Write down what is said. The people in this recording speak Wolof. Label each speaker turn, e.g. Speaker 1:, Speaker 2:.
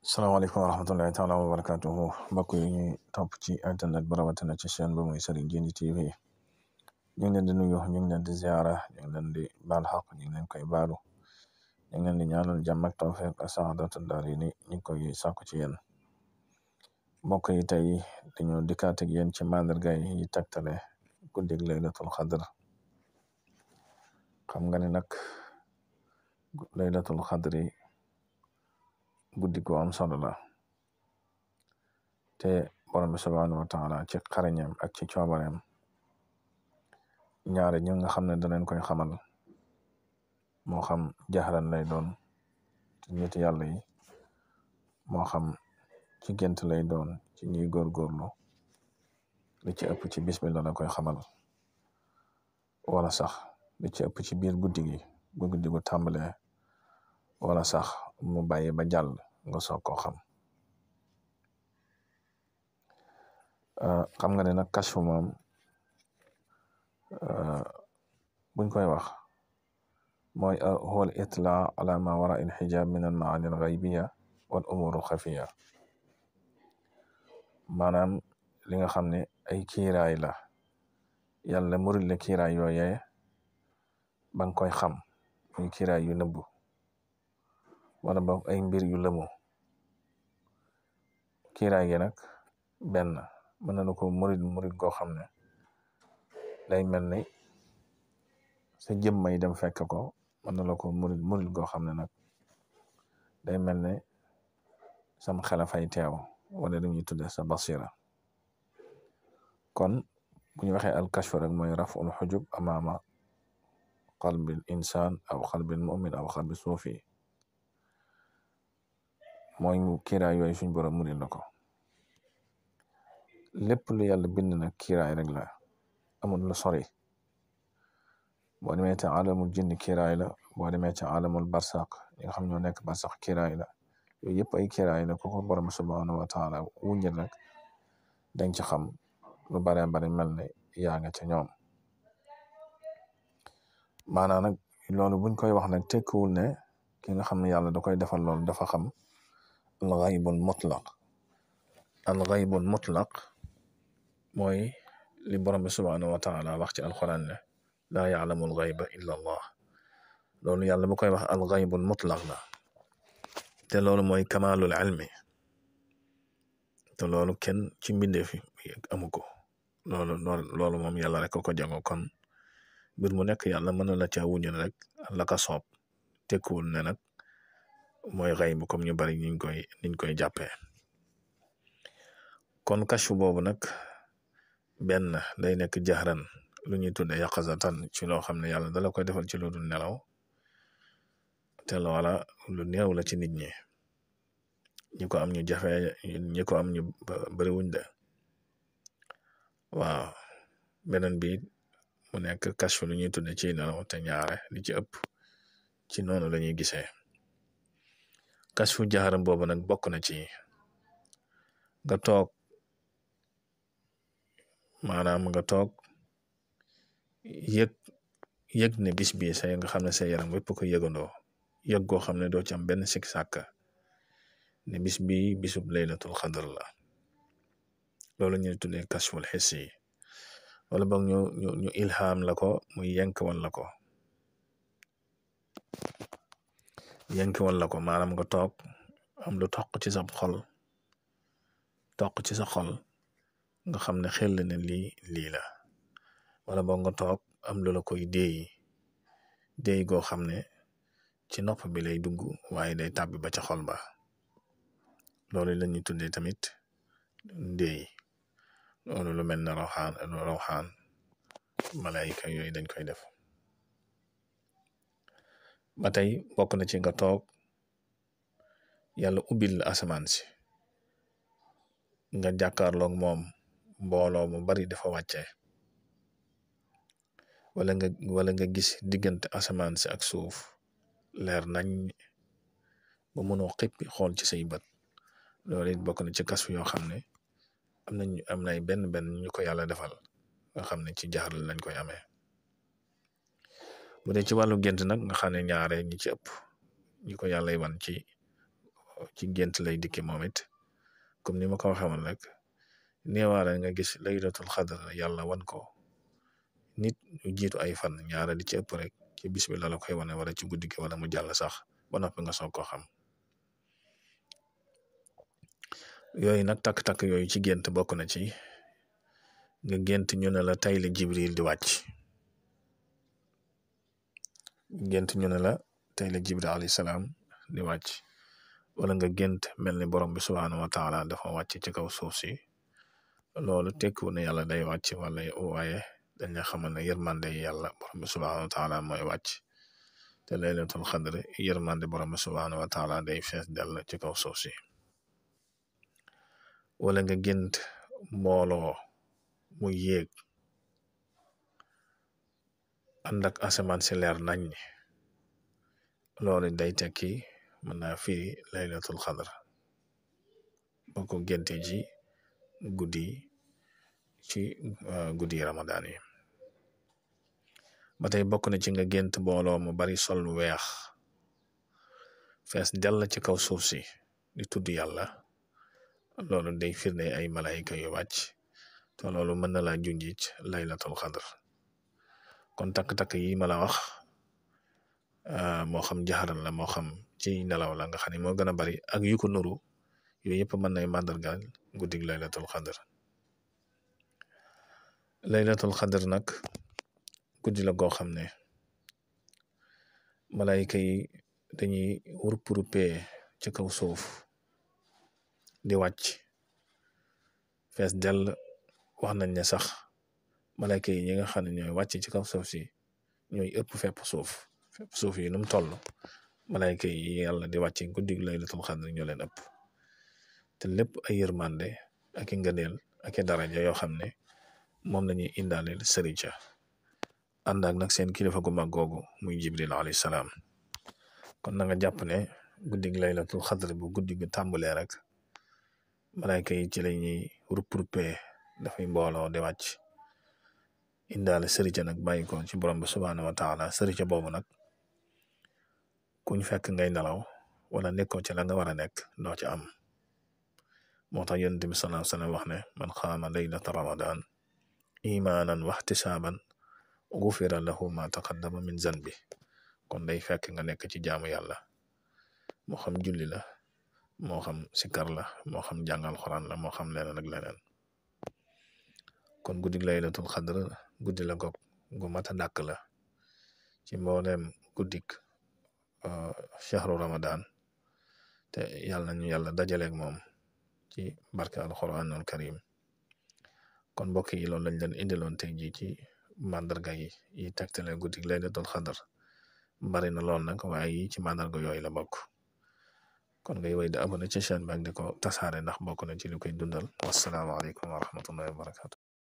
Speaker 1: salaamaaleykum wa rahmatullahi taala wa barakatuhu mbokk yi ñuy topp ci internet ba rawatina ci chaîne ba muy Serigne Djily TV ñu ngi leen di nuyu ñu ngi leen di ziara ñu ngi leen di baal xaq ñu ngi leen koy baalu ñu ngi leen di ñaanal jàmm ak tawfiq ak saadatu daarayni ñu ngi koy sàkku ci yéen mbokk yi tey dañoo dikkaat ak yéen ci mandarga yi tegtale guddig laylatul xadr xam nga ne nag laylatul xadri guddi gu am solo la te borom bi subhanahu wa taala ci xarañam ak ci coobareem ñaare ñu nga xam ne danañ koy xamal moo xam jaxran lay doon ci nit yàlla yi moo xam ci gént lay doon ci ñuy góorgóorlu li ci ëpp ci bismillah la koy xamal wala sax li ci ëpp ci biir guddi gi bu guddi gu tàmbalee wala sax mu bàyyi ba jàll nga soog koo xam xam nga ne nag kashfu moom buñ koy wax mooy huwa al itlaa ala ma wara al hijab min al maani al ghaybiya wal umur al xafiya maanaam li nga xam ne ay kiiraay la yàlla murid la kiiraay yooyee ba nga koy xam muy kiiraay yu nëbbu wala ba ay mbir yu lëmu kiiraay gi nag benn mën na ko murid goo xam ne day mel ni sa jëmmay dem fekk ko mën na la ko murid goo xam ne nag day mel ne sam xela fay teew wala dañuy tudde sa basira kon bu ñu waxee al kashf rek mooy raf'ul hujub amaama qalbil insaan aw qalbil mu'min aw qalbi suufi mooy kiiraay yooyu suñ borom murid la ko lépp lu yàlla bind nag kiiraay rek la amul lu sori boo demee ci alamul jinni kiiraay la boo demee ci alamul barsaq yi nga xam ñoo nekk barsaq kiiraay la yooyu yëpp ay kiiraay la ko borom subhanahu wa taala wuññil rek dañ ci xam lu bare bari mel ne yaa nga ca ñoom maanaam nag loolu buñ koy wax nag tekkiwul ne ki nga xam ne yàlla da koy defal loolu dafa xam al ghaybul mutlaq al ghaybul mutlaq mooy li borom bi subhanahu wa taala wax ci alquran ne laa ya'lamu al ghayba illa allah loolu yàlla bu koy wax al ghaybul mutlaq la te loolu mooy kamalul ilmi te loolu kenn ci mbindeef yi amu ko loolu moom yàlla rek ko jago kon mbir mu nekk yàlla mën na la caa wuñu rek la ka soob tekkuwul ne nag mooy xayb comme ñu bari niñ koy jàppee kon kashfu boobu nag benn day nekk jaxran lu ñuy tudde yaqazatan ci loo xam ne yàlla dala koy defal ci lu dul nelaw te loola lu néew la ci nit ñi ko am ñu jafe ñi ko am ñu bariwuñ de waaw beneen bi mu nekk kashfu lu ñuy tudde ci nelaw te ñaare li ci ëpp ci noonu la ñuy gisee kashfu jaxaram boobu nag bokk na ci nga toog maanaam nga toog yëg ne bis bi say nga xam ne sa yaram wépp ko yëgandoo yëg goo xam ne doo ci am benn sik sàkka ne bis bi bisub laylatul xadr la loolu ñu tuddee kashful hissi wala boog ñu ilham la ko muy yenkwal la ko maanaam nga toog am lu toq ci sa xol nga xam ne xel ne lii la wala boog nga toog am lu la koy déey goo xam ne ci nopp bi lay dugg waaye day tàbbi ba ca xol ba loolu la ñuy tuddee tamit déey loolu lu mel ne rawxaan malayka yooyu dañ koy def ba tey bokk na ci nga toog yàlla ubbil la asamaan si nga jàkkaarloog moom mbooloo mu bari dafa wàcce wala nga gis diggante asamaan si ak suuf leer nañ ba mënoo xippi xool ci say bët loolu it bokk na ci kashfu yoo xam ne am nay benn ñu ko yàlla defal nga xam ne ci jaxar lañ koy amee bu dee ci wàllu gént nag nga xam ne ñaare ñi ci ëpp ñi ko yàlla wan ci ci gént lay dikki moom it comme ni ma ko waxee woon rek neewaale nga gis laylatul xadr yàlla wan ko nit ñu jiitu ay fan ñaara di ci ëpp rek ci bis bi la koy wane wala ci guddi gi wala mu jàll sax ba noppi nga soog koo xam yooyu nag takk-takk yooyu ci gént bokk na ci nga gént ñu ne la tey la Jibril di wàcc gént ñu ne la tey la Jibril alayhi salaam di wàcc wala nga gént mel ni borom bi subhaanahu wa taala dafa wàcc ci kaw suuf si loolu tekkiwu ne yàlla day wàcc wala waaye dañ la xamal ne yërmande yàlla borom bi subhaanahu wa taala mooy wàcc te laylatul xadr yërmande borom bi subhaanahu wa taala day fees dell ci kaw suuf si wala nga gént mbooloo mu yéeg ànd ak asamaan si leer nañ loolu day tekki mën naa firi laylatul xadr boo ko génte ji guddi ramadaan yi ba tey bokk na ci nga gént mbooloo mu bari sol lu weex fees dell ci kaw suuf si di tudd yàlla loolu day firnde ay malayka yu wàcc te loolu mën na laa junjic laylatul xadr kon takk-takk yi ma la wax moo xam jaxaran la moo xam ci nelaw la nga xam ne moo gën a bari ak yu ko nuru yooyu yëpp mën nay màndargaal guddig laylatul xadr laylatul xadr nag guddi la goo xam ne malayka yi dañuy ruppee ci kaw suuf di wàcc fees dell wax nañ ne sax malayka yi ñi nga xam ne ñooy wàcc ci kaw suuf si ñooy ëpp fépp suuf yi nu mu toll malayka yi yàlla di wàcc guddig laylatul xadr ñoo leen ëpp te lépp ay yërmande ak i ngëneel ak i daraja yoo xam ne moom lañuy indaaleel sëriñ ca ànd ak nag seen kilifa gu mag googu muy Jibril alayhi salaam kon na nga jàpp ne guddig laylatul xadr bu guddi gu tàmbalee rek malayka yi ci lañuy ruppee dafay mbooloo di wàcc indaale sërica nag bàyyi ko ci borom bi subhaanahu wa taala sërica boobu nag kuñ fekk ngay nelaw wala nekkoo ci la nga war a nekk doo ci am moo tax yonent bi sallallahu alayhi wa sallam wax ne man xaama laylata ramadan imaanan waxtisaaban gufira lahu ma taqaddama min zanbi kon day fekk nga nekk ci jaamu yàlla moo xam julli la moo xam sikar la moo xam jàngal xuraan la moo xam leneen ak leneen kon guddig laylatul xadr guddi la goog gu mata dàkk la ci mbooleem guddik shahru ramadan te yàlla nañu yàlla dajaleeg moom ci barke alquranul karim kon mbokk yi loolu lañ leen indiloon tey jii ci màndarga yi tegtale guddig laylatul xadr bari na lool nag waaye yi ci màndarga yooyu la bokk kon ngay wéy di abonné ci chaîne bi ak di ko tasaare ndax bokk na ci li koy dundal wasalaamaaleykum wa rahmatullahi wa barakatu